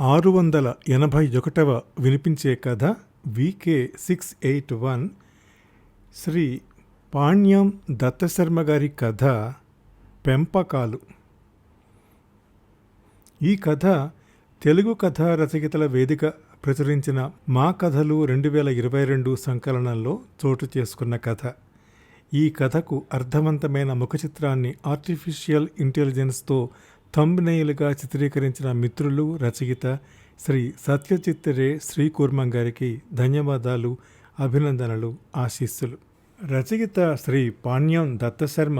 681వ వినిపించే కథ VK 681 శ్రీ పాణ్యం దత్తశర్మ గారి కథ పెంపకాలు. ఈ కథ తెలుగు కథా రచయితల వేదిక ప్రచురించిన మా కథలు 2022 సంకలనంలో చోటు చేసుకున్న కథ. ఈ కథకు అర్థవంతమైన ముఖచిత్రాన్ని ఆర్టిఫిషియల్ ఇంటెలిజెన్స్తో థంబ్నెయిల్గా చిత్రీకరించిన మిత్రులు, రచయిత శ్రీ సత్యజిత్ రే శ్రీకూర్మం గారికి ధన్యవాదాలు, అభినందనలు, ఆశీస్సులు. రచయిత శ్రీ పాణ్యం దత్తశర్మ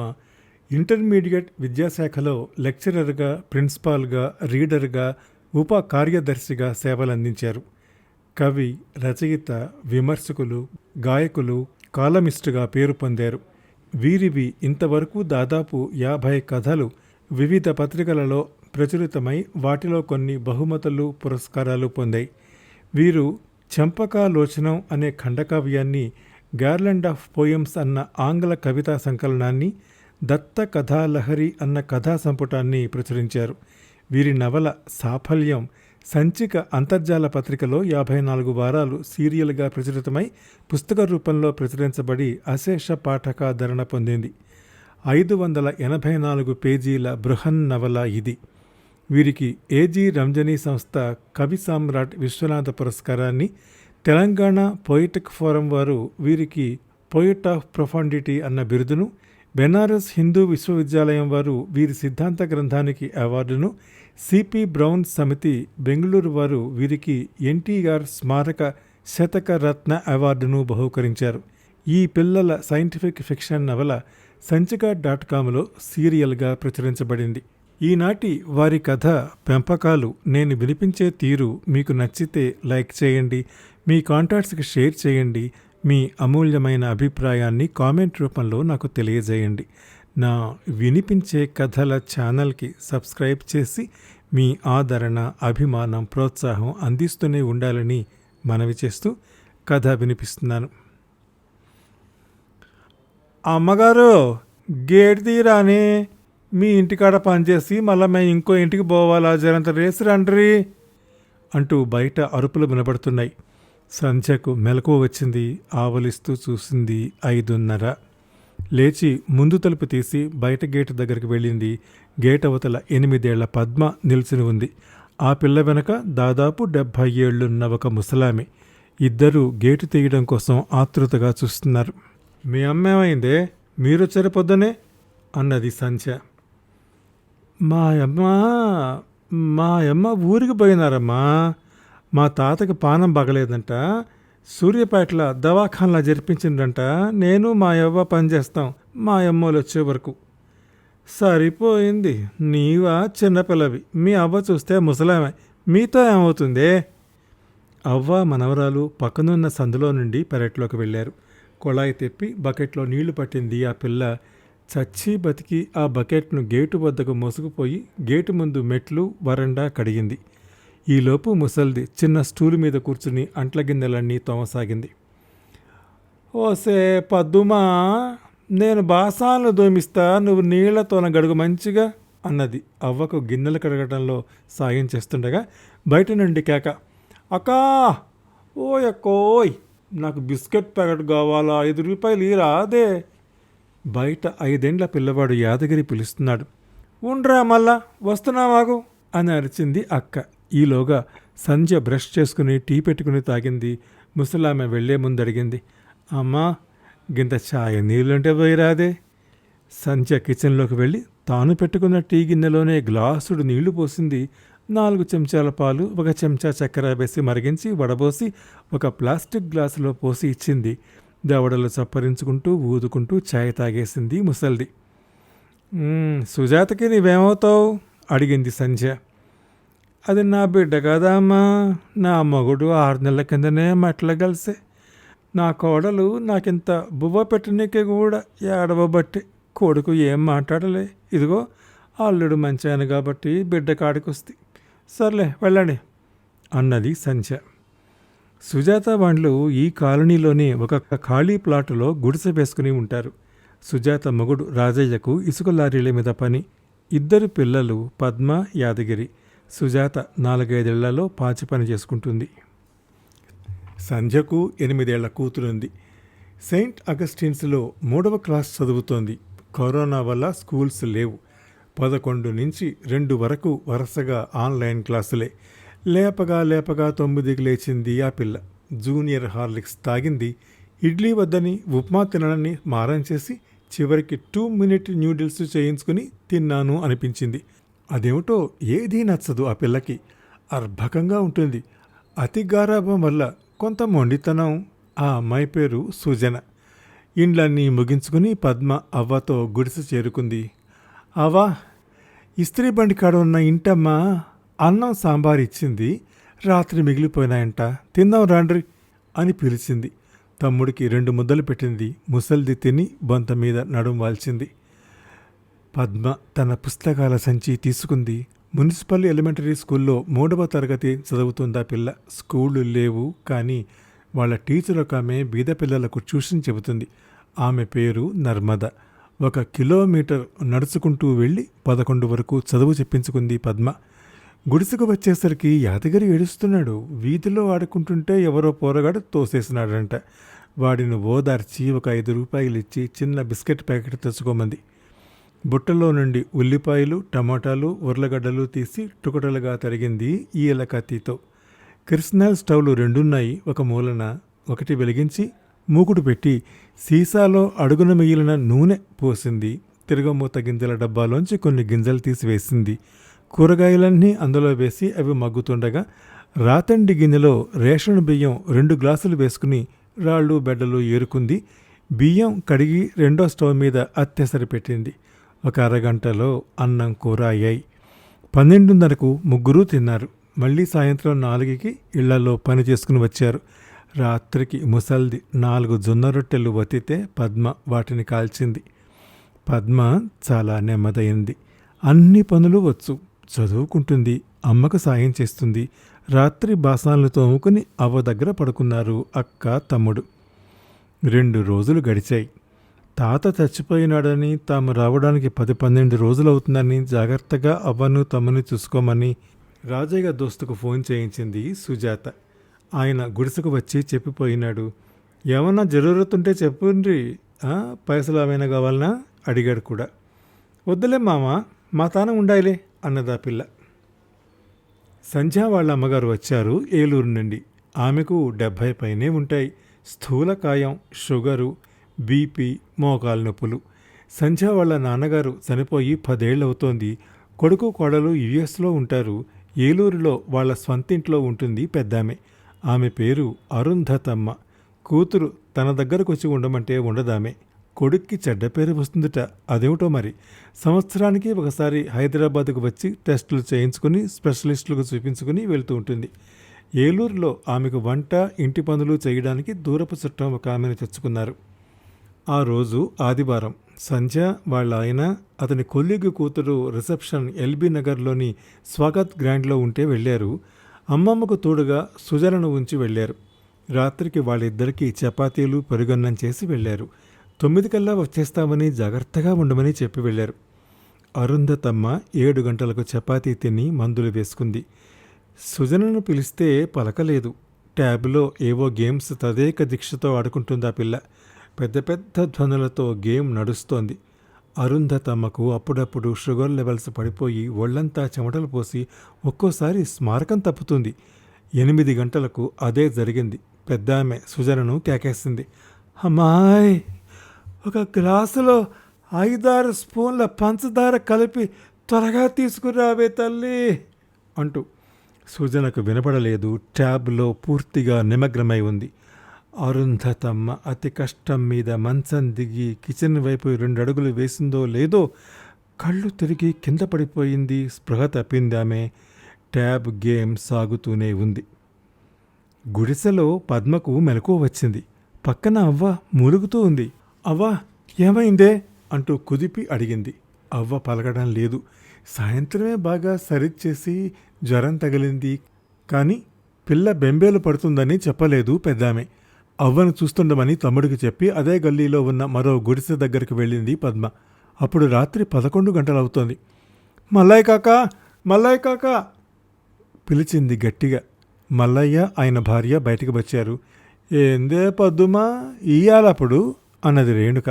ఇంటర్మీడియట్ విద్యాశాఖలో లెక్చరర్గా, ప్రిన్సిపాల్గా, రీడర్గా, ఉప కార్యదర్శిగా సేవలందించారు. కవి, రచయిత, విమర్శకులు, గాయకులు, కాలమిస్టుగా పేరు పొందారు. వీరివి ఇంతవరకు దాదాపు 50 కథలు వివిధ పత్రికలలో ప్రచురితమై వాటిలో కొన్ని బహుమతులు, పురస్కారాలు పొందాయి. వీరు చంపకాలోచనం అనే ఖండకావ్యాన్ని, గార్లాండ్ ఆఫ్ పోయమ్స్ అన్న ఆంగ్ల కవితా సంకలనాన్ని, దత్త కథాలహరి అన్న కథా సంపుటాన్ని ప్రచురించారు. వీరి నవల సాఫల్యం సంచిక అంతర్జాల పత్రికలో 54 వారాలు సీరియల్గా ప్రచురితమై పుస్తక రూపంలో ప్రచురించబడి అశేష పాఠకాదరణ పొందింది. 584 పేజీల బృహన్నవల ఇది. వీరికి ఏజీ రంజనీ సంస్థ కవి సామ్రాట్ విశ్వనాథ పురస్కారాన్ని, తెలంగాణ పోయిటిక్ ఫోరం వారు వీరికి పోయిట్ ఆఫ్ ప్రొఫాండిటీ అన్న బిరుదును, బెనారస్ హిందూ విశ్వవిద్యాలయం వారు వీరి సిద్ధాంత గ్రంథానికి అవార్డును, సిపి బ్రౌన్ సమితి బెంగళూరు వారు వీరికి ఎన్టీఆర్ స్మారక శతక రత్న అవార్డును బహూకరించారు. ఈ పిల్లల సైంటిఫిక్ ఫిక్షన్ నవల సంచిక.comలో సీరియల్గా ప్రచురించబడింది. ఈనాటి వారి కథ పెంపకాలు నేను వినిపించే తీరు మీకు నచ్చితే లైక్ చేయండి, మీ కాంటాక్ట్స్కి షేర్ చేయండి, మీ అమూల్యమైన అభిప్రాయాన్ని కామెంట్ రూపంలో నాకు తెలియజేయండి. నా వినిపించే కథల ఛానల్కి సబ్స్క్రైబ్ చేసి మీ ఆదరణ, అభిమానం, ప్రోత్సాహం అందిస్తూనే ఉండాలని మనవి చేస్తూ కథ వినిపిస్తున్నాను. అమ్మగారు, గేట్ తీరాని, మీ ఇంటికాడ పనిచేసి మళ్ళీ మేము ఇంకో ఇంటికి పోవాలా, జరంత రేసి రండ్రి అంటూ బయట అరుపులు వినబడుతున్నాయి. సంధ్యకు మెలకువ వచ్చింది. ఆవలిస్తూ చూసింది 5:30. లేచి ముందు తలుపు తీసి బయట గేటు దగ్గరికి వెళ్ళింది. గేట్ అవతల 8 ఏళ్ల పద్మ నిల్చుని ఉంది. ఆ పిల్ల వెనక దాదాపు 70 ఏళ్లున్న ఒక ముసలామె. ఇద్దరూ గేటు తీయడం కోసం ఆతృతగా చూస్తున్నారు. మీ అమ్మేమైందే, మీరొచ్చారు పొద్దునే అన్నది సంధ్య. మా అమ్మ ఊరికి పోయినారమ్మా. మా తాతకి పానం బాగలేదంట, సూర్యాపేటలో దవాఖానలా జరిపించిందంట. నేను మా అవ్వ పనిచేస్తాం మా అమ్మోళ్ళు వచ్చే వరకు. సరిపోయింది, నీవా చిన్నపిల్లవి, మీ అవ్వ చూస్తే ముసలామె, మీతో ఏమవుతుందే? అవ్వ మనవరాలు పక్కనున్న సందులో నుండి పెరట్లోకి వెళ్ళారు. కొళాయి తెప్పి బకెట్లో నీళ్లు పట్టింది ఆ పిల్ల. చచ్చి బతికి ఆ బకెట్ను గేటు వద్దకు మోసుకుపోయి గేటు ముందు మెట్లు, వరండా కడిగింది. ఈలోపు ముసల్ది చిన్న స్టూలు మీద కూర్చుని అంట్ల గిన్నెలన్నీ తోమసాగింది. ఓసే పద్దుమా, నేను బాసాలను దోమిస్తా, నువ్వు నీళ్లతోన గడుగు మంచిగా అన్నది అవ్వకు గిన్నెలు కడగడంలో సాయం చేస్తుండగా బయట నుండి కేక. అక్కా, ఓయక్కోయ్, నాకు బిస్కెట్ ప్యాకెట్ కావాలా, 5 రూపాయలు ఇరా అదే. బయట 5 ఏండ్ల పిల్లవాడు యాదగిరి పిలుస్తున్నాడు. ఉండ్రా మళ్ళా వస్తున్నావాగు అని అరిచింది అక్క. ఈలోగా సంధ్య బ్రష్ చేసుకుని టీ పెట్టుకుని తాగింది. ముసలామె వెళ్లే ముందు అడిగింది, అమ్మా గింత ఛాయ నీళ్ళుంటే పోయిరాదే. సంధ్య కిచెన్లోకి వెళ్ళి తాను పెట్టుకున్న టీ గిన్నెలోనే గ్లాసుడు నీళ్లు పోసింది. 4 చెంచాల పాలు, 1 చెంచా చక్కెర వేసి మరిగించి వడబోసి ఒక ప్లాస్టిక్ గ్లాసులో పోసి ఇచ్చింది. దవడలు చప్పరించుకుంటూ ఊదుకుంటూ ఛాయ్ తాగేసింది ముసల్ది. సుజాతకి నీవేమవుతావు అడిగింది సంధ్య. అది నా బిడ్డ కదా అమ్మా, నా మగుడు 6 నెలల కిందనే మట్ల కలిసే. నా కోడలు నాకింత బువ్వ పెట్టనీకే కూడా ఏడవబట్టి కొడుకు ఏం మాట్లాడలే. ఇదిగో అల్లుడు మంచాయన కాబట్టి బిడ్డ కాడికొస్తే. సర్లే వెళ్ళండి అన్నది సంధ్య. సుజాత వాళ్ళు ఈ కాలనీలోనే ఒక ఖాళీ ప్లాటులో గుడిసె వేసుకుని ఉంటారు. సుజాత మొగుడు రాజయ్యకు ఇసుక లారీల మీద పని. 2 పిల్లలు పద్మ, యాదగిరి. సుజాత 4-5 ఏళ్లలో పాచి పని చేసుకుంటుంది. సంధ్యకు 8 ఏళ్ల కూతురుంది. సెయింట్ అగస్టిన్స్లో 3వ క్లాస్ చదువుతోంది. కరోనా వల్ల స్కూల్స్ లేవు. 11 నుంచి 2 వరకు వరుసగా ఆన్లైన్ క్లాసులే. లేపగా 9కి లేచింది ఆ పిల్ల. జూనియర్ హార్లిక్స్ తాగింది. ఇడ్లీ వద్దని ఉప్మా తినడాన్ని మారం చేసి చివరికి 2 మినిట్ న్యూడిల్స్ చేయించుకుని తిన్నాను అనిపించింది. అదేమిటో ఏదీ నచ్చదు ఆ పిల్లకి. అర్భకంగా ఉంటుంది. అతి గారాభం వల్ల కొంత మొండితనం. ఆ అమ్మాయి పేరు సుజన. ఇండ్లన్నీ ముగించుకుని పద్మ అవ్వతో గుడిసె చేరుకుంది. అవ్వా, ఇస్త్రీ బండి కాడ ఉన్న ఇంటమ్మా అన్నం సాంబార్ ఇచ్చింది. రాత్రి మిగిలిపోయినాయంట, తిందాం రాండ్రి అని పిలిచింది. తమ్ముడికి 2 ముద్దలు పెట్టింది. ముసల్ది తిని బొంత మీద నడుం వాల్చింది. పద్మ తన పుస్తకాల సంచి తీసుకుంది. మున్సిపల్ ఎలిమెంటరీ స్కూల్లో 3వ తరగతి చదువుతుందా పిల్ల. స్కూళ్ళు లేవు, కానీ వాళ్ళ టీచర్ ఒక ఆమె బీద పిల్లలకు ట్యూషన్ చెబుతుంది. ఆమె పేరు నర్మద. 1 కిలోమీటర్ నడుచుకుంటూ వెళ్ళి 11 వరకు చదువు చెప్పించుకుంది పద్మ. గుడిసెకు వచ్చేసరికి యాదగిరి ఏడుస్తున్నాడు. వీధిలో ఆడుకుంటుంటే ఎవరో పోరగాడు తోసేసినాడంట. వాడిని ఓదార్చి 5 రూపాయలు ఇచ్చి చిన్న బిస్కెట్ ప్యాకెట్ తెచ్చుకోమంది. బుట్టలో నుండి ఉల్లిపాయలు, టమాటాలు, ఉర్లగడ్డలు తీసి టుకటలుగా తరిగింది ఈల కత్తితో. కిరసనాయిల్ స్టవ్లు 2ఉన్నాయి. ఒక మూలన ఒకటి వెలిగించి మూకుడు పెట్టి సీసాలో అడుగున మిగిలిన నూనె పోసింది. తిరగమూత గింజల డబ్బాలోంచి కొన్ని గింజలు తీసివేసింది. కూరగాయలన్నీ అందులో వేసి అవి మగ్గుతుండగా రాతండి గిన్నెలో రేషన్ బియ్యం 2 గ్లాసులు వేసుకుని రాళ్ళు బెడ్డలు ఏరుకుంది. బియ్యం కడిగి 2వ స్టవ్ మీద అత్తెసరి పెట్టింది. 1 అరగంటలో అన్నం కూర అయ్యాయి. 12:30కు ముగ్గురు తిన్నారు. మళ్ళీ సాయంత్రం 4కి ఇళ్లలో పని చేసుకుని వచ్చారు. రాత్రికి ముసల్ది 4 జొన్న రొట్టెలు వతితే పద్మ వాటిని కాల్చింది. పద్మ చాలా నెమ్మదైంది. అన్ని పనులు వచ్చు. చదువుకుంటుంది, అమ్మకు సాయం చేస్తుంది. రాత్రి బాసాన్లు తోముకుని అవ్వ దగ్గర పడుకున్నారు అక్క, తమ్ముడు. 2 రోజులు గడిచాయి. తాత చచ్చిపోయినాడని, తాము రావడానికి 10-12 రోజులవుతుందని జాగ్రత్తగా అవ్వను తమ్ముని చూసుకోమని రాజయ్య దోస్తుకు ఫోన్ చేయించింది సుజాత. ఆయన గుడిసెకు వచ్చి చెప్పిపోయినాడు. ఏమన్నా జరూరతుంటే చెప్పుండ్రి, పైసలు ఏమైనా కావాలనా అడిగాడు కూడా. వద్దులే మామ, మా తాన ఉండాయిలే అన్నదా పిల్ల. సంధ్య వాళ్ళ అమ్మగారు వచ్చారు ఏలూరు నుండి. ఆమెకు 70 పైనే ఉంటాయి. స్థూలకాయం, షుగరు, బీపీ, మోకాలు నొప్పులు. సంధ్య వాళ్ళ నాన్నగారు చనిపోయి 10 ఏళ్ళవుతోంది. కొడుకు కోడలు యుఎస్లో ఉంటారు. ఏలూరులో వాళ్ళ స్వంతింట్లో ఉంటుంది పెద్దామె. ఆమె పేరు అరుంధతమ్మ. కూతురు తన దగ్గరకు వచ్చి ఉండమంటే ఉండదామె. కొడుక్కి చెడ్డ పేరు వస్తుందట. అదేమిటో మరి. సంవత్సరానికి ఒకసారి హైదరాబాద్కు వచ్చి టెస్టులు చేయించుకుని స్పెషలిస్టులకు చూపించుకుని వెళ్తూ ఉంటుంది. ఏలూరులో ఆమెకు వంట, ఇంటి పనులు చేయడానికి దూరపు చుట్టం ఒక ఆమెను తెచ్చుకున్నారు. ఆ రోజు ఆదివారం. సంధ్య వాళ్ళ ఆయన, అతని కొల్లిగి కూతురు రిసెప్షన్ ఎల్బీ నగర్లోని స్వాగత్ గ్రాండ్లో ఉంటే వెళ్ళారు. అమ్మమ్మకు తోడుగా సుజనను ఉంచి వెళ్ళారు. రాత్రికి వాళ్ళిద్దరికీ చపాతీలు, పెరుగన్నం చేసి వెళ్ళారు. 9 కల్లా వచ్చేస్తామని జాగ్రత్తగా ఉండమని చెప్పి వెళ్ళారు. అరుంధతమ్మ 7 గంటలకు చపాతీ తిని మందులు వేసుకుంది. సుజనను పిలిస్తే పలకలేదు. ట్యాబ్లో ఏవో గేమ్స్ తదేక దీక్షతో ఆడుకుంటుందా పిల్ల. పెద్ద పెద్ద ధ్వనులతో గేమ్ నడుస్తోంది. అరుంధతమ్మకు అప్పుడప్పుడు షుగర్ లెవెల్స్ పడిపోయి ఒళ్లంతా చెమటలు పోసి ఒక్కోసారి స్మారకం తప్పుతుంది. 8 గంటలకు అదే జరిగింది. పెద్దామె సుజనను కేకేసింది. అమ్మాయ్, 1 గ్లాసులో 5-6 స్పూన్ల పంచదార కలిపి త్వరగా తీసుకురావే తల్లి అంటూ. సుజనకు వినపడలేదు. ట్యాబ్లో పూర్తిగా నిమగ్నమై ఉంది. అరుంధతమ్మ అతి కష్టం మీద మంచం దిగి కిచెన్ వైపు 2 అడుగులు వేసిందో లేదో కళ్ళు తిరిగి కింద పడిపోయింది. స్పృహ తప్పిందామె. ట్యాబ్ గేమ్ సాగుతూనే ఉంది. గుడిసెలో పద్మకు మెలకువ వచ్చింది. పక్కన అవ్వ మూలుగుతూ ఉంది. అవ్వా, ఏమైందే అంటూ కుదిపి అడిగింది. అవ్వ పలకడం లేదు. సాయంత్రమే బాగా సరిచేసి జ్వరం తగిలింది, కానీ పిల్ల బెంబేలు పడుతుందని చెప్పలేదు పెద్దామె. అవ్వను చూస్తుండమని తమ్ముడికి చెప్పి అదే గల్లీలో ఉన్న మరో గుడిసె దగ్గరికి వెళ్ళింది పద్మ. అప్పుడు రాత్రి 11 గంటలవుతోంది. మల్లాయ్ కాకా, మల్లాయ్ కాకా పిలిచింది గట్టిగా. మల్లయ్య ఆయన భార్య బయటికి వచ్చారు. ఏందే పద్దుమా ఇయ్యాలప్పుడు అన్నది రేణుక.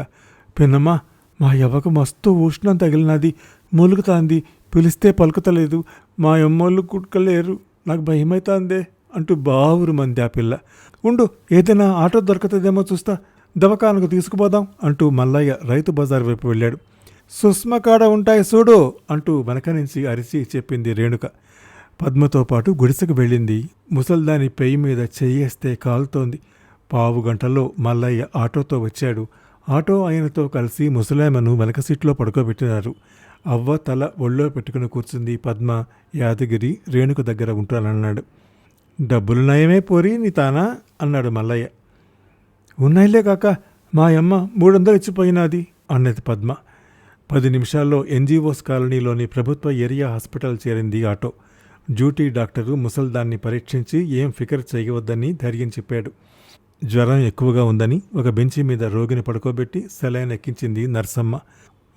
పిన్నమ్మా, మా యవ్వకు మస్తు ఉష్ణం తగిలినది, మూలుగుతాంది, పిలిస్తే పలుకుతలేదు, మా అమ్మోళ్ళు కుట్టుకలేరు, నాకు భయమైతాందే అంటూ బావురు మంది ఆ పిల్ల. ఉండు, ఏదైనా ఆటో దొరకతుందేమో చూస్తా, దవాఖానకు తీసుకుపోదాం అంటూ మల్లయ్య రైతు బజార్ వైపు వెళ్ళాడు. సుష్మ కాడ ఉంటాయి చూడు అంటూ వెనక నుంచి అరిచి చెప్పింది రేణుక. పద్మతో పాటు గుడిసెకు వెళ్ళింది. ముసల్దాని పెయి మీద చెయ్యేస్తే కాలుతోంది. పావు గంటలో మల్లయ్య ఆటోతో వచ్చాడు. ఆటో ఆయనతో కలిసి ముసలామెను వెనక సీట్లో పడుకోబెట్టినారు. అవ్వ తల ఒళ్ళో పెట్టుకుని కూర్చుంది. పద్మ, యాదగిరి రేణుక దగ్గర ఉంటానన్నాడు. డబ్బులు నయమే పోరి నీ తానా అన్నాడు మల్లయ్య. ఉన్నాయిలే కాక, మా అమ్మ 300 ఇచ్చిపోయినాది అన్నది పద్మ. 10 నిమిషాల్లో ఎన్జీఓస్ కాలనీలోని ప్రభుత్వ ఏరియా హాస్పిటల్ చేరింది ఆటో. డ్యూటీ డాక్టరు ముసల్దాన్ని పరీక్షించి ఏం ఫికర్ చేయవద్దని ధైర్యం చెప్పాడు. జ్వరం ఎక్కువగా ఉందని ఒక బెంచి మీద రోగిని పడుకోబెట్టి సెలైన్ ఎక్కించింది నర్సమ్మ.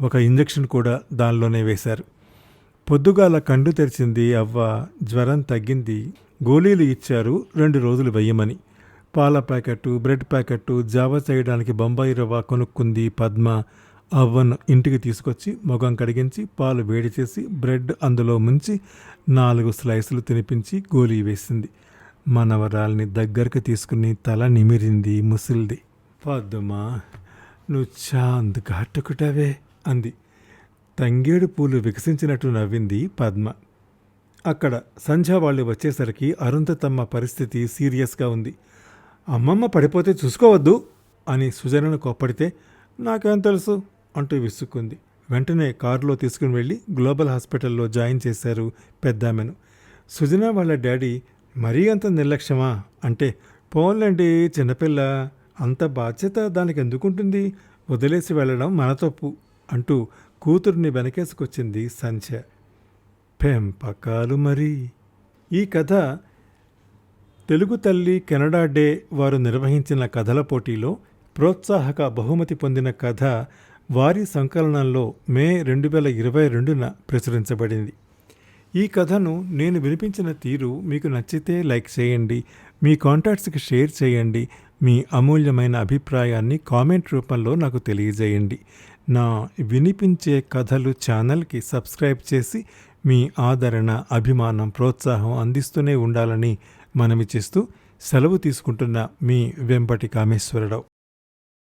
ఒక ఇంజెక్షన్ కూడా దానిలోనే వేశారు. పొద్దుగాల కండు తెరిచింది అవ్వ. జ్వరం తగ్గింది. గోళీలు ఇచ్చారు 2 రోజులు వెయ్యమని. పాల ప్యాకెట్టు, బ్రెడ్ ప్యాకెట్టు, జావ చేయడానికి బొంబాయి రవ్వ కొనుక్కుంది పద్మ. అవ్వను ఇంటికి తీసుకొచ్చి మొగం కడిగించి పాలు వేడి చేసి బ్రెడ్ అందులో ముంచి 4 స్లైసులు తినిపించి గోళీ వేసింది. మనవరాల్ని దగ్గరికి తీసుకుని తల నిమిరింది ముసిల్ది. పద్మా, నువ్వు చాంద్ ఘాటుకుటవే అంది. తంగేడు పూలు వికసించినట్టు నవ్వింది పద్మ. అక్కడ సంధ్య వాళ్ళు వచ్చేసరికి అరుంధతమ్మ పరిస్థితి సీరియస్గా ఉంది. అమ్మమ్మ పడిపోతే చూసుకోవద్దు అని సుజనను కోప్పడితే, నాకేం తెలుసు అంటూ విసుక్కుంది. వెంటనే కారులో తీసుకుని వెళ్ళి గ్లోబల్ హాస్పిటల్లో జాయిన్ చేశారు పెద్దామెను. సుజన వాళ్ళ డాడీ, మరీ అంత నిర్లక్ష్యమా అంటే, పోన్లేండి చిన్నపిల్ల, అంత బాధ్యత దానికి ఎందుకుంటుంది, వదిలేసి వెళ్ళడం మన తప్పు అంటూ కూతుర్ని వెనకేసుకొచ్చింది సంధ్య. పెంపకాలు మరి. ఈ కథ తెలుగు తల్లి కెనడా డే వారు నిర్వహించిన కథల పోటీలో ప్రోత్సాహక బహుమతి పొందిన కథ వారి సంకలనంలో మే 2022న ప్రచురించబడింది. ఈ కథను నేను వినిపించిన తీరు మీకు నచ్చితే లైక్ చేయండి, మీ కాంటాక్ట్స్కి షేర్ చేయండి, మీ అమూల్యమైన అభిప్రాయాన్ని కామెంట్ రూపంలో నాకు తెలియజేయండి. నా వినిపించే కథలు ఛానల్కి సబ్స్క్రైబ్ చేసి మీ ఆదరణ, అభిమానం, ప్రోత్సాహం అందిస్తూనే ఉండాలని మనవి చేస్తూ సెలవు తీసుకుంటున్న మీ వెంపటి కామేశ్వరరావు.